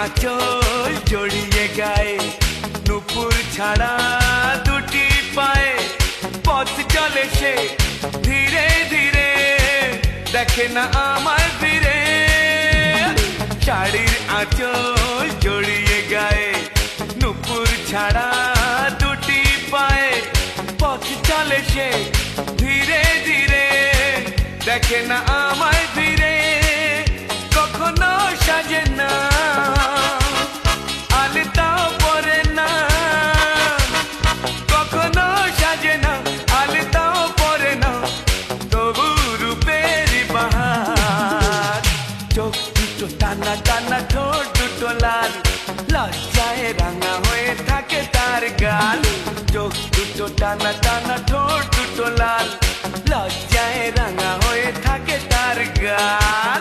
আঁচল জড়িয়ে গায়ে, নুপুর ছাড়া দুটি পায়ে, পথ চলে সে ধীরে ধীরে, দেখে না আমায় ফিরে। শাড়ির আঁচল জড়িয়ে গায়ে, নুপুর ছাড়া দুটি পায়ে, পথ চলে সে ধীরে ধীরে, দেখে না আমায় ফিরে। কখনো সাজে না, আলতাও পরে না, কখনো সাজে না, আলতাও পরে না, তবু রূপের বাহার। চোখ দুটো টানা টানা, ঠোঁট দুটো লাল, লজ্জায় রাঙা হয়ে থাকে তার গাল। চোখ দুটো টানা টানা, ঠোঁট দুটো লাল, লজ্জায় রাঙা হয়ে থাকে তার গাল।